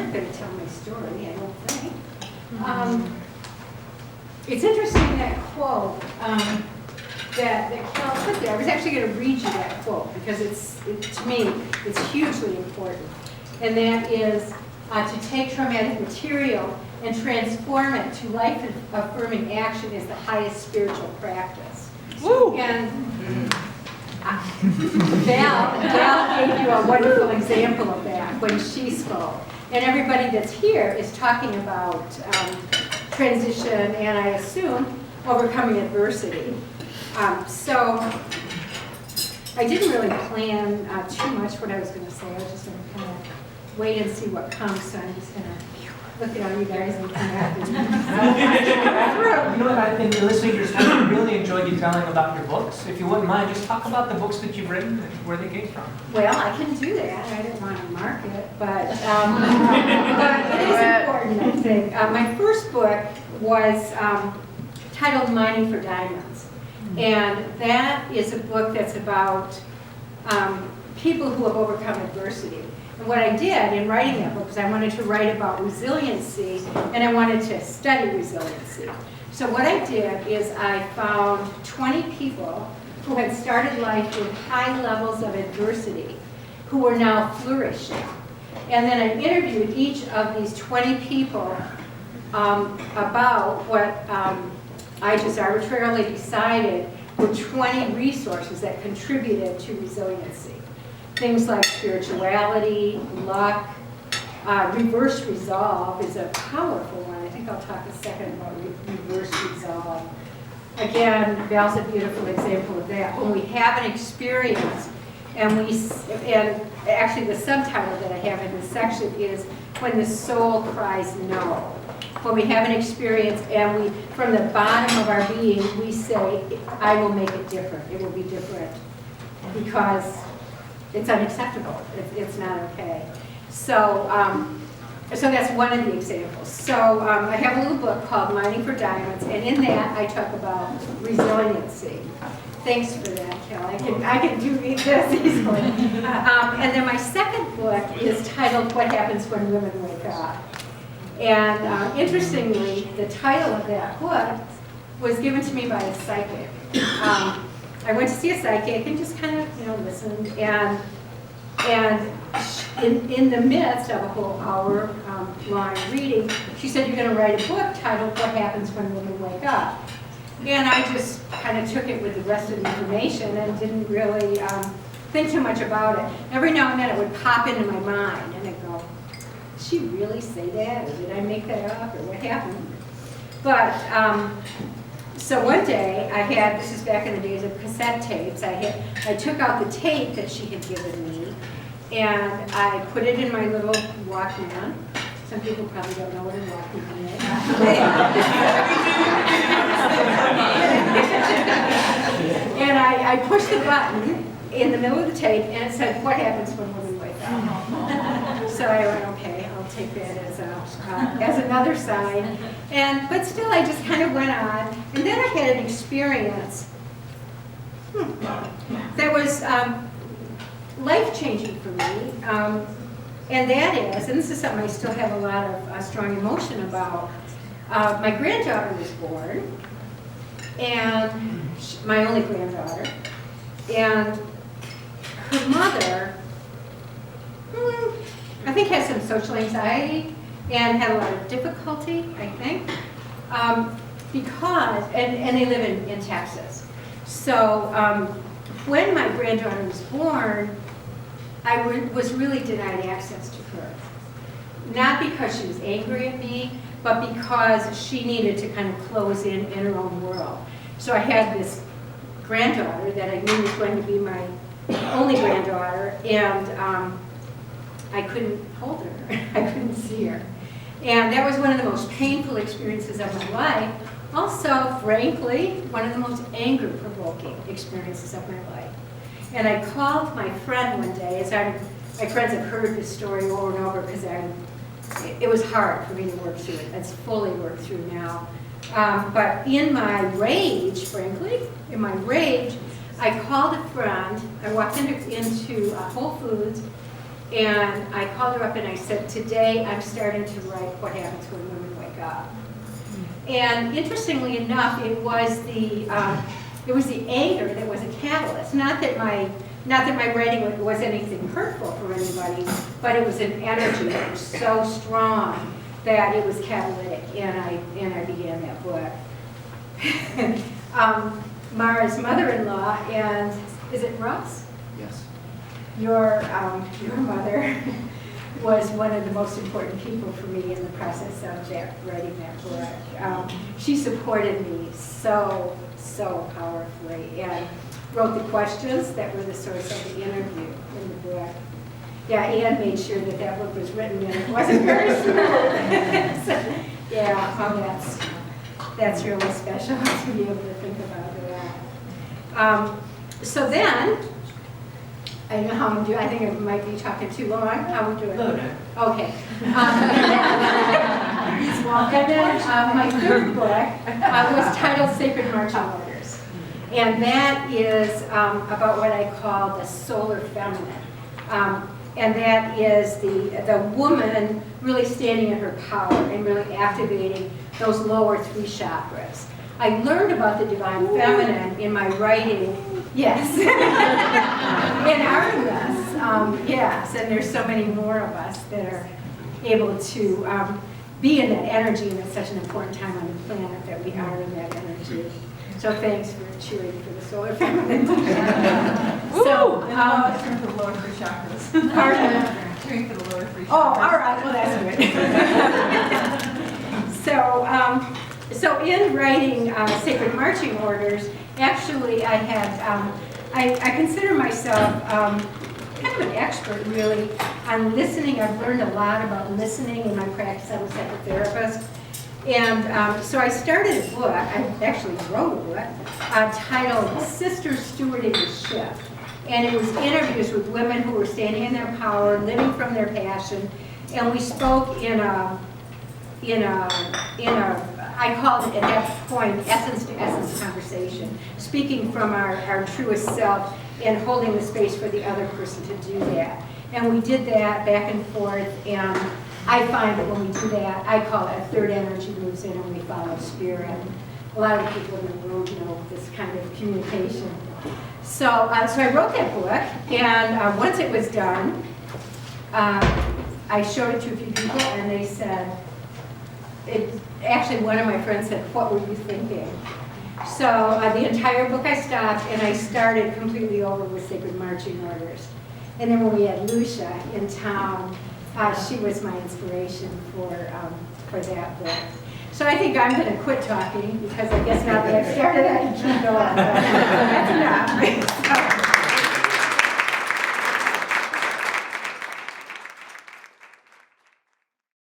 not going to tell my story, I don't think. It's interesting, that quote that Cal put there. I was actually going to read you that quote because to me, it's hugely important. And that is to take traumatic material and transform it to life-affirming action is the highest spiritual practice. Woo! And Val gave you a wonderful example of that when she spoke. And everybody that's here is talking about transition and, I assume, overcoming adversity. So I didn't really plan too much what I was going to say. I was just going to kind of wait and see what comes. So I'm just going to look at all you guys and come back and You know what, I've been listening to your story. I really enjoyed you telling about your books. If you wouldn't mind, just talk about the books that you've written and where they came from. Well, I can do that. I didn't want to mark it, but it is important, I think. My first book was titled Mining for Diamonds. And that is a book that's about people who have overcome adversity. And what I did in writing that book was I wanted to write about resiliency, and I wanted to study resiliency. So what I did is I found 20 people who had started life with high levels of adversity, who were now flourishing. And then I interviewed each of these 20 people about what I just arbitrarily decided were 20 resources that contributed to resiliency. Things like spirituality, luck, reverse resolve is a powerful one. I think I'll talk a second about reverse resolve. Again, Val's a beautiful example of that. When we have an experience, and actually the subtitle that I have in this section is When the Soul Cries No. When we have an experience and we, from the bottom of our being, we say, I will make it different. It will be different because it's unacceptable. It's not okay. So that's one of the examples. So I have a little book called Mining for Diamonds, and in that I talk about resiliency. Thanks for that, Kel. I can do this easily. And then my second book is titled What Happens When Women Wake Up. And interestingly, the title of that book was given to me by a psychic. I went to see a psychic and just kind of, listened. And in the midst of a whole hour long reading, she said, you're going to write a book titled What Happens When Women Wake Up. And I just kind of took it with the rest of the information and didn't really think too much about it. Every now and then it would pop into my mind, and I'd go, did she really say that? Or did I make that up? Or what happened? But so one day I had, this is back in the days of cassette tapes, I took out the tape that she had given me, and I put it in my little Walkman. Some people probably don't know what a Walkman is. And I pushed the button in the middle of the tape, and it said, what happens when women wake up? So I went, okay, I'll take that as another sign. But still, I just kind of went on. And then I had an experience that was life-changing for me. And that is, and this is something I still have a lot of strong emotion about, my granddaughter was born, and my only granddaughter, and her mother, I think, has some social anxiety and had a lot of difficulty, I think, because, and they live in Texas. So when my granddaughter was born, I was really denied access to her. Not because she was angry at me, but because she needed to kind of close in her own world. So I had this granddaughter that I knew was going to be my only granddaughter, and I couldn't hold her. I couldn't see her. And that was one of the most painful experiences of my life. Also, frankly, one of the most anger-provoking experiences of my life. And I called my friend one day, as my friends have heard this story over and over because it was hard for me to work through it. It's fully worked through now. But in my rage, frankly, I called a friend. I walked into Whole Foods, And I called her up and I said, today I'm starting to write what happens when women wake up. And interestingly enough, it was the anger that was a catalyst. Not that my writing was anything hurtful for anybody, but it was an energy that was so strong that it was catalytic, and I began that book. Mara's mother-in-law, and is it Russ? Yes. Your mother was one of the most important people for me in the process of writing that book. She supported me so powerfully and wrote the questions that were the source of the interview in the book. Yeah, Anne made sure that that book was written and it wasn't very smooth. So, yeah, that's really special to be able to think about that. So then, I know how I'm doing. I think I might be talking too long. How are we doing? Okay. And then my third book was titled Sacred Marching Orders. And that is about what I call the solar feminine. And that is the woman really standing in her power and really activating those lower three chakras. I learned about the divine feminine in my writing, yes, in Artemis, yes, and there's so many more of us that are able to be in that energy, and it's such an important time on the planet that we are in that energy. So thanks for cheering for the solar feminine. So, turn for the lower three chakras. Pardon? Cheering for the lower three chakras. Oh, all right, well, that's good. So in writing Sacred Marching Orders, actually I had, I consider myself kind of an expert really on listening. I've learned a lot about listening in my practice. I'm a psychotherapist. And so I started a book, I actually wrote a book, titled Sisters Stewarding the Ship. And it was interviews with women who were standing in their power, living from their passion. And we spoke in a I called it at that point essence to essence conversation, speaking from our truest self and holding the space for the other person to do that. And we did that back and forth, and I find that when we do that, I call it a third energy moves in and we follow spirit. A lot of people in the room know this kind of communication. So I wrote that book, and once it was done, I showed it to a few people, and they said, actually one of my friends said, what were you thinking? So the entire book I stopped, and I started completely over with Sacred Marching Orders. And then when we had Lucia in town, she was my inspiration for that book. So I think I'm going to quit talking, because I guess now that I've started, I can keep going. That's enough.